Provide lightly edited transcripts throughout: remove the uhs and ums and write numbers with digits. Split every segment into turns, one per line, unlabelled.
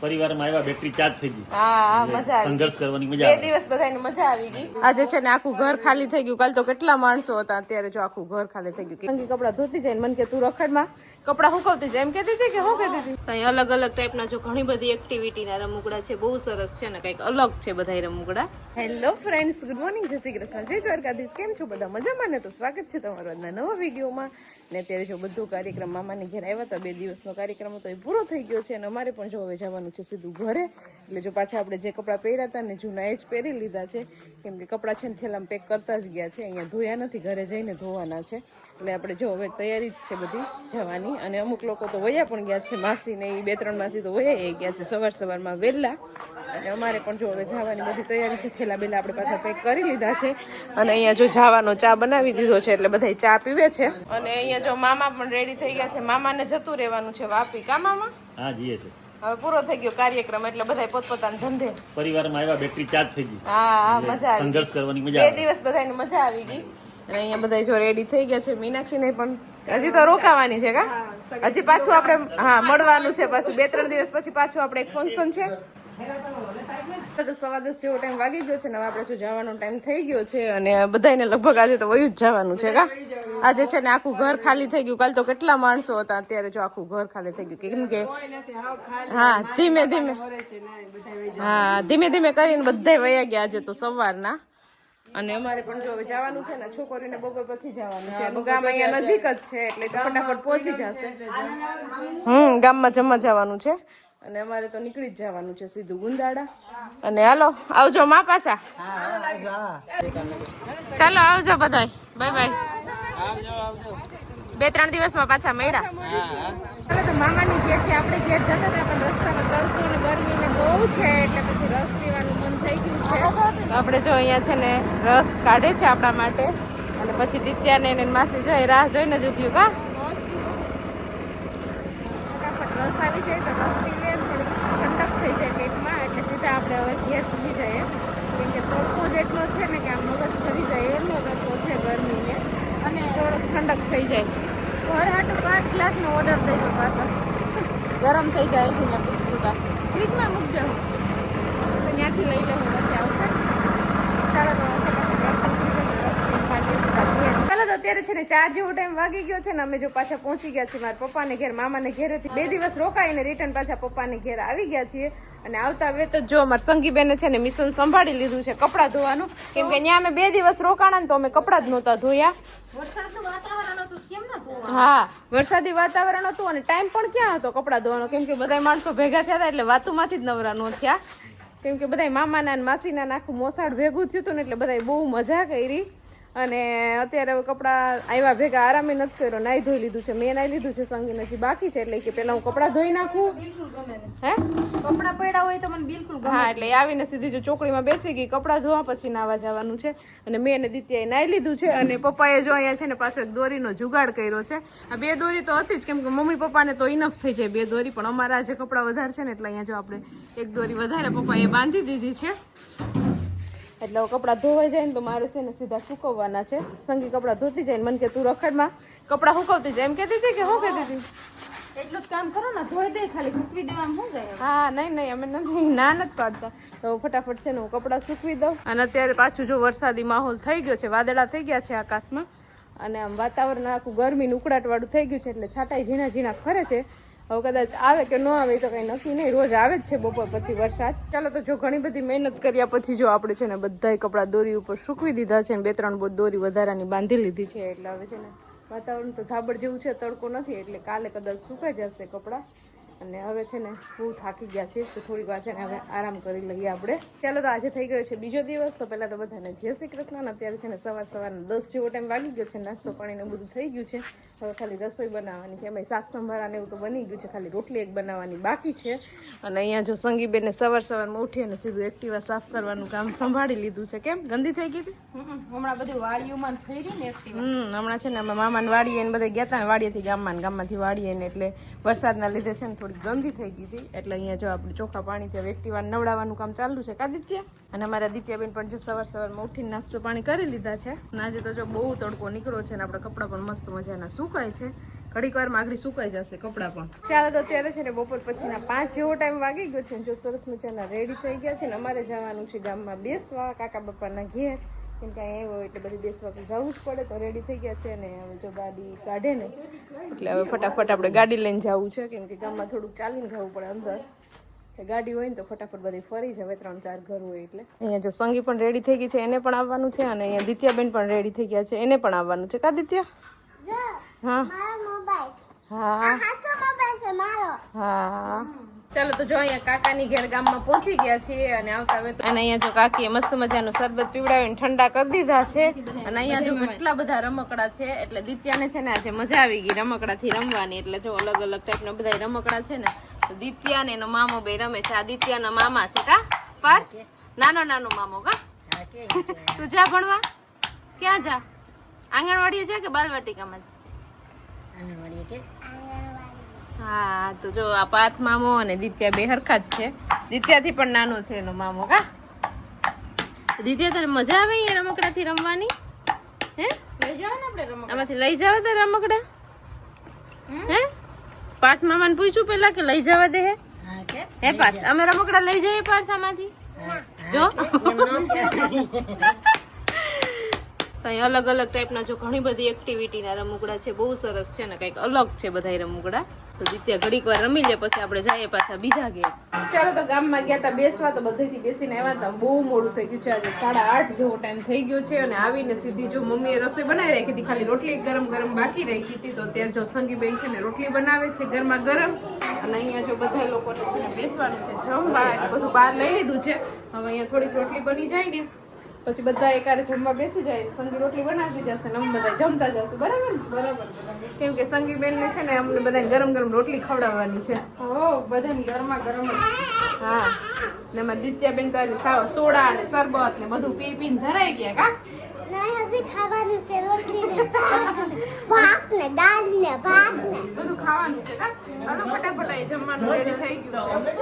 પરિવારમાં આવ્યા battery charge થઈ ગઈ.
હા મજા આવી.
સંઘર્ષ કરવાની મજા આવી.
2 દિવસ બધાને મજા આવી ગઈ. આજે છે ને આખું ઘર ખાલી થઈ ગયું. કાલ તો કેટલા માણસો હતા, અત્યારે જો આખું ઘર ખાલી થઈ ગયું. સંગી કપડા ધોતી જાય મન કે તું રખડમાં કપડા સુકવતી જાય એમ કહેતી હતી કે હું કહેતી હતી. અહીં અલગ અલગ ટાઈપના જો ઘણી બધી એક્ટિવિટીના રમકડા છે, બહુ સરસ છે ને કંઈક અલગ છે બધા રમકડા. હેલો ફ્રેન્ડ્સ, ગુડ મોર્નિંગ, જય શ્રી કૃષ્ણ, જય દ્વારકાધીશ. કેમ છો બધા? મજામાં ને? તો સ્વાગત છે તમારું આજના નવા વિડીયોમાં. ને અત્યારે જો બધો કાર્યક્રમ મામાની ઘેર આવ્યા હતા, 2 દિવસનો કાર્યક્રમ હતો, એ પૂરો થઈ ગયો છે અને અમારે પણ જો હવે જવાનું છે સીધું ઘરે. એટલે જો પાછા આપણે જે કપડાં પહેર્યા હતા ને જૂના એ જ પહેરી લીધા છે, કેમ કે કપડાં છે ને થેલામાં પેક કરતા જ ગયા છે, અહીંયા ધોયા નથી, ઘરે જઈને ધોવાના છે. એટલે આપણે જો હવે તૈયારી જ છે બધી જવાની. અને અમુક લોકો તો વયા પણ ગયા છે, માસી ને એ 2-3 માસી તો વયા ગયા છે સવારમાં વહેલા. અને અમારે પણ જો હવે જવાની બધી તૈયારી છે, થેલા બેલા આપણે પાછા પેક કરી લીધા છે. અને અહીંયા જો જવાનો ચા બનાવી દીધો છે, એટલે બધા ચા પીવે છે. અને અહીંયા જો મામા પણ રેડી થઈ ગયા છે, મામાને જતું રહેવાનું છે વાપી. કા મામા? હા જઈએ છે. હવે પૂરો થઈ ગયો કાર્યક્રમ એટલે બધા પોતપોતાના ધંધે. પરિવારમાં આવ્યા બેટરી ચાર્જ થઈ ગઈ. હા મજા આવી. સંઘર્ષ કરવાની મજા આવી. 2 દિવસ બધાને મજા આવી ગઈ. અને અહીંયા બધા જો રેડી થઈ ગયા છે. મીનાક્ષી ને પણ હજી તો રોકાવાની છે. કા હજી પાછું આપણે મળવાનું છે, પાછું 2-3 દિવસ પછી પાછું આપણે એક ફંક્શન છે. તો 10:15 જેવો ટાઈમ વાગી ગયો છે ને હવે આપણે જો જવાનો ટાઈમ થઈ ગયો છે. અને બધાને લગભગ આજે તો વયું જ જવાનું છે. કા આજે છે ને આખું ઘર ખાલી થઈ ગયું. કાલ તો કેટલા માણસો હતા, અત્યારે જો આખું ઘર ખાલી થઈ ગયું. કેમ કે ધીમે ધીમે કરીને બધા વયા ગયા આજે તો સવારના. અને અમારે પણ જો જવાનું છે ને, છોકરીને બપોર પછી જવાનું છે. એનું ગામ અહીંયા નજીક જ છે, એટલે ફટાફટ પહોંચી જશે. ગામમાં જમવા જવાનું છે અને અમારે તો નીકળી જ જવાનું છે સીધું ગુંદાડા. અને હાલો આવજો મા પાછા. ચાલો આવજો બધાય, બાય બાય. 2-3 દિવસમાં પાછા મળ્યા. તો મામાની ઘેર થી આપણે ઘેર જતા હતા, પણ રસ્તામાં તડકો અને ગરમી ને બહુ છે, એટલે પછી રસ પીવાનું મન થઈ ગયું છે. આપણે જો અહીંયા છે ને રસ કાઢે છે આપણા માટે. અને પછી દિત્યા ને માસી જાય રાહ જોઈને જ ઉભ્યું. કા રસ આવી જાય તો રસ પી લે, થોડીક ઠંડક થઈ જાય પેટમાં, એટલે સીધા આપણે હવે ઘેર સુધી જઈએ. કેમ કે તડકો જેટલો છે ને કે આમ મગજ ફરી જાય એટલો તડકો છે ગરમીને, અને થોડોક ઠંડક થઈ જાય. ઘર હાટું 5 ગ્લાસનો ઓર્ડર દઈ દો, પાછો ગરમ થઈ જાય. અહીંથી ત્યાં પૂછતું ફ્રીજમાં મૂકજો, ત્યાંથી લઈ લેવું પછી આવશે. ચાલો તો અત્યારે છે ને 4 જેવો ટાઈમ વાગી ગયો છે ને અમે જો પાછા પહોંચી ગયા છીએ મારા પપ્પાને ઘેર. મામાને ઘેરેથી 2 દિવસ રોકાઈને રિટર્ન પાછા પપ્પાને ઘેર આવી ગયા છીએ. અને આવતા વેત જ જો અમારા સંગીબેને છે ને મિશન સંભાળી લીધું છે કપડાં ધોવાનું. કેમ કે ત્યાં અમે 2 દિવસ રોકાણા ને તો અમે કપડાં જ નહોતા ધોયા. વરસાદનું વાતાવરણ હતું, કેમ ના ધોવા? હા વરસાદી વાતાવરણ હતું અને ટાઈમ પણ ક્યાં હતો કપડાં ધોવાનો. કેમ કે બધા માણસો ભેગા થયા હતા, એટલે વાતુમાંથી જ નવરા ન થયા. કેમ કે બધા મામાના માસીના આખું મોસાળ ભેગું થયું હતું ને, એટલે બધા બહુ મજા કરી. અને અત્યારે હવે કપડાં આવ્યા ભેગા આરામે નથી કર્યો, નાઈ ધોઈ લીધું છે. મેં નાઈ લીધું છે, સંગી નથી બાકી છે. એટલે કે પેલા હું કપડાં ધોઈ નાખું. બિલકુલ ગમે હે કપડાં પડ્યા હોય તો મને બિલકુલ ગમે. હા એટલે આવીને સીધી જો ચોકડીમાં બેસી ગઈ, કપડાં ધોવા પછી નાવા જવાનું છે. અને મેં અને દિત્યાએ નાઈ લીધું છે. અને પપ્પાએ જો અહીંયા છે ને પાછો એક દોરીનો જુગાડ કર્યો છે. આ 2 દોરી તો હતી જ, કેમ કે મમ્મી પપ્પાને તો ઇનફ થઈ જાય 2 દોરી, પણ અમારા જે કપડાં વધારે છે ને એટલે અહીંયા જો આપણે 1 દોરી વધારે પપ્પાએ બાંધી દીધી છે. એટલે કપડાં ધોવાઈ જાય ને તો મારે છે ને સીધા સુકવવાના છે. સંગી કપડાં ધોતી જાય મન કે તું રખડમાં કપડાં સુકવતી જાય એમ કહેતી હતી કે હું કહેતી હતી. એટલું જ કામ કરો ને, ધોઈ દે ખાલી, સૂકવી દેવામાં શું જાય? હા નહીં અમે નથી ના નથી પાડતા. તો ફટાફટ છે ને હું કપડાં સૂકવી દઉં. અને અત્યારે પાછું જો વરસાદી માહોલ થઈ ગયો છે, વાદળા થઈ ગયા છે આકાશમાં. અને આમ વાતાવરણ આખું ગરમી ઉકળાટ વાળું થઈ ગયું છે, એટલે છાંટાઈ ઝીણા ઝીણા ફરે છે. હવે કદાચ આવે કે ન આવે તો કઈ નક્કી નહીં, રોજ આવે જ છે બપોર પછી વરસાદ. ચાલો તો જો ઘણી બધી મહેનત કર્યા પછી જો આપણે છે ને બધાય કપડાં દોરી ઉપર સૂકવી દીધા છે. 2-3 દોરી વધારાની બાંધી લીધી છે. એટલે હવે છે ને વાતાવરણ તો ધાબળ જેવું છે, તડકો નથી, એટલે કાલે કદાચ સુકાઈ જશે કપડાં. અને હવે છે ને બહુ થાકી ગયા છે, તો થોડીક વાર છે ને હવે આરામ કરી લઈએ આપણે. ચાલો તો આજે થઈ ગયો છે બીજો દિવસ. તો પહેલા તો બધાને જય શ્રી કૃષ્ણ. અત્યારે છે ને સવારના 10 જેવો ટાઈમ વાગી ગયો છે. નાસ્તો પાણીને બધું થઈ ગયું છે. હવે ખાલી રસોઈ બનાવવાની છે. એમાં શાક સંભારા ને એવું તો બની ગયું છે, ખાલી રોટલી એક બનાવવાની બાકી છે. અને અહીંયા જો સંગીબેનને સવારમાં ઉઠી અને સીધું એક્ટિવા સાફ કરવાનું કામ સંભાળી લીધું છે. કેમ ગંદી થઈ ગઈ હતી? હમણાં બધી વાડીઓમાં થઈ રહી ને એક્ટિવા. હમણાં છે ને અમે મામાને વાડીએ ને બધા ગયા હતા ને, વાડીએથી ગામમાંથી વાડીએ ને, એટલે વરસાદના લીધે છે ને થોડી ગંદી થઈ ગઈ હતી. એટલે અહીંયા જો આપણે ચોખ્ખા પાણીથી હવે એક્ટિવા નવડાવવાનું કામ ચાલુ છે. કા દિત્યા? અને અમારા દિત્યાબેન પણ જો સવારમાં ઉઠીને નાસ્તો પાણી કરી લીધા છે. અને આજે તો જો બહુ તડકો નીકળ્યો છે ને આપણા કપડાં પણ મસ્ત મજાના સુકાય છે. ઘડીક વારમાં આગળ સુકાઈ જશે કપડાં પણ. ચાલો તો અત્યારે છે ને બપોર પછીના 5 જેવો ટાઈમ વાગી ગયો છે. જો સરસ મજાના રેડી થઈ ગયા છે ને અમારે જવાનું છે ગામમાં બેસવા કાકા બાપાના ઘેર. કેમ કે અહીંયા આવ્યો એટલે બધી બેસવા તો જવું જ પડે. તો રેડી થઈ ગયા છે ને હવે જો ગાડી કાઢે ને એટલે હવે ફટાફટ આપણે ગાડી લઈને જવું છે. કેમ કે ગામમાં થોડુંક ચાલીને જવું પડે અંદર. ગાડી હોય ને તો ફટાફટ બધી ફરી જવે 3-4 ઘર હોય એટલે. અહીંયા જો સંગી પણ રેડી થઈ ગઈ છે, એને પણ આવવાનું છે. અને અહીંયા દિત્યાબેન પણ રેડી થઈ ગયા છે, એને પણ આવવાનું છે. કા દિત્યા? હા હા હા. ચાલો તો જો અહીંયા કાકાની ઘેર ગામમાં પહોંચી ગયા છીએ અને આવતા હવે અને અહીંયા જો કાકીએ મસ્ત મજાનું શરબત પીવડાવીને ઠંડા કરી દીધા છે. અને અહીંયા જો કેટલા બધા રમકડા છે એટલે દિત્યાને છે ને આજે મજા આવી ગઈ રમકડાથી રમવાની. એટલે જો અલગ અલગ ટાઈપના બધા રમકડા છે ને તો દિત્યા ને એનો મામો બે રમે છે. આ દિત્યાનો મામા છે કા પાર્થ? નાનો મામો કા? તું જા ભણવા? ક્યાં જા? આંગણવાડી છે કે બાલવાટિકામાં છે? હા તો જો આ પાર્થ મામો અને દિત્યા બે હરખા જ છે. દિત્યાથી પણ નાનો છે એનો મામો કા? દિત્યા તને મજા આવે અહીંયા રમકડાથી રમવાની? હે લઈ જાવ ને આપણે રમકડા? આમાંથી લઈ જાવ તો રમકડા? હે પાર્થ મામાને પૂછ્યું પેલા કે લઈ જવા દે? હે પાર્થ અમે રમકડા લઈ જઈએ પાર્થ આમાંથી? જો અહીં અલગ અલગ ટાઈપના જો ઘણી બધી એક્ટિવિટીના રમકડા છે. બહુ સરસ છે ને કંઈક અલગ છે બધા રમકડા. તો દિત્યા ઘડીક વાર રમી લે પછી આપણે જઈએ પાછા બીજા ઘેર. ચાલો તો ગામમાં ગયા તા બેસવા તો બધેથી બેસીને આવ્યા હતા. બહુ મોડું થઈ ગયું છે. આજે 8:30 જેવો ટાઈમ થઈ ગયો છે. અને આવીને સીધી જો મમ્મીએ રસોઈ બનાવી રાખી હતી. ખાલી રોટલી ગરમ બાકી રાખી હતી. તો ત્યાં જો સંગીબેન છે ને રોટલી બનાવે છે ગરમા ગરમ. અને અહીંયા જો બધા લોકોને છે ને બેસવાનું છે જમવા. એટલે બધું બહાર લઈ લીધું છે. હવે અહીંયા થોડીક રોટલી બની જાય ને પછી બધા એકારે જમવા બેસી જાય. સંગી રોટલી બનાવી જશે ને અમે બધા જમતા જશું. બરાબર ને? બરાબર. કેમ કે સંગીબેન ને છે ને અમને બધાને ગરમ રોટલી ખવડાવવાની છે. હો બધાને ગરમા ગરમ. હા ને એમાં દિત્યાબેન તો આજે સોડા અને શરબત ને બધું પીને ધરાઈ ગયા કા?
ખાવાનું છે રોટલી ને ભાત ને દાળ ને ભાત ને
બધું ખાવાનું છે કા? ચાલો ફટાફટ અહીં જમવાનું રેડી થઈ ગયું છે.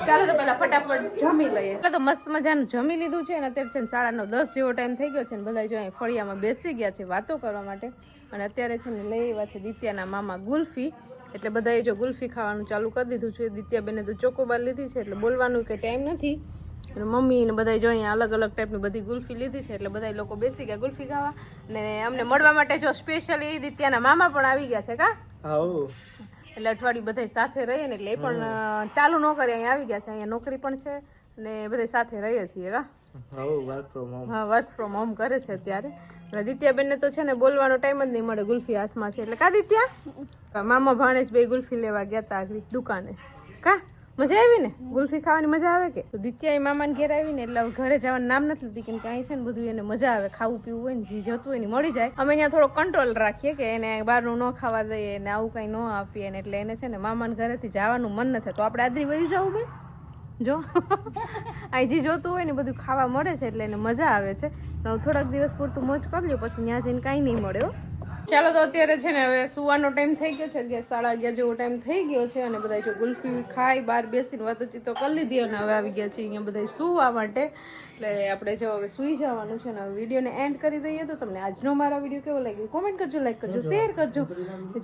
ચાલો તો પેલા ફટાફટ જમી લઈએ. એટલે તો મસ્ત મજાનું જમી લીધું છે ને અત્યારે છે ને 10:30 જેવો ટાઈમ થઈ ગયો છે ને બધા જો અહીં ફળિયામાં બેસી ગયા છે વાતો કરવા માટે. અને અત્યારે છે ને લઈ આવ્યા છે દિત્યાના મામા ગુલ્ફી. એટલે બધાએ જો ગુલ્ફી ખાવાનું ચાલુ કરી દીધું છે. દિત્યાબેને તો ચોકોબાર લીધી છે એટલે બોલવાનું કંઈ ટાઈમ નથી. અને મમ્મી ને બધા જો અહીંયા અલગ અલગ ટાઈપની બધી ગુલ્ફી લીધી છે એટલે બધા લોકો બેસી ગયા ગુલ્ફી ખાવા. ને અમને મળવા માટે જો સ્પેશિયલી દિત્યાના મામા પણ આવી ગયા છે કા? એટલે અઠવાડિયું બધા સાથે રહીએ ને એટલે એ પણ ચાલુ ન કરે અહીંયા આવી ગયા છે. અહીંયા નોકરી પણ છે ને બધા સાથે રહીએ છીએ કા? હા વર્ક ફ્રોમ હોમ કરે છે અત્યારે. દિત્યાબેન ને તો છે ને બોલવાનો ટાઈમ જ નહીં મળે. ગુલ્ફી હાથમાં છે એટલે કા દિત્યા? મામા ભાણેજ બે ગુલ્ફી લેવા ગયા હતા આગળ દુકાને કા? મજા આવી ને? ગુલ્ફી ખાવાની મજા આવે કે? તો દિત્યા મામાને ઘેર આવી ને એટલે ઘરે જવાનું નામ નથી લેતી. કેમ કે અહીં છે ને બધું એને મજા આવે. ખાવું પીવું હોય ને જે જતું હોય ને મળી જાય. અમે અહીંયા થોડો કંટ્રોલ રાખીએ કે એને બહારનું ન ખાવા દઈએ ને આવું કઈ ન આપીએ ને એટલે એને છે ને મામાને ઘરેથી જવાનું મન નથી. તો આપણે આદરી વહી જવું ભાઈ જો અહીં જે જોતું હોય ને બધું ખાવા મળે છે એટલે એને મજા આવે છે. થોડાક દિવસ પૂરતું મોજ કરી લ્યો પછી ત્યાં જઈને કાંઈ નહીં મળે. ચાલો તો અત્યારે છે ને હવે સુવાનો ટાઈમ થઈ ગયો છે. 11:30 જેવો ટાઈમ થઈ ગયો છે. અને બધા જો ગુલ્ફી ખાઈ બહાર બેસીને વાતોચીતો કરી લીધી અને હવે આવી ગયા છે અહીંયા બધા સુવા માટે. એટલે આપણે જો હવે સુઈ જવાનું છે. ને હવે વિડીયોને એન્ડ કરી દઈએ. તો તમને આજનો મારો વિડીયો કેવો લાગ્યો કોમેન્ટ કરજો, લાઈક કરજો, શેર કરજો.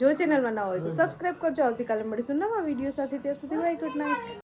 જો ચેનલમાં ના હોય તો સબસ્ક્રાઈબ કરજો. આવતીકાલે મળીશું નવા વિડીયો સાથે. ત્યાં સુધી બાય, ગુડ નાઇટ.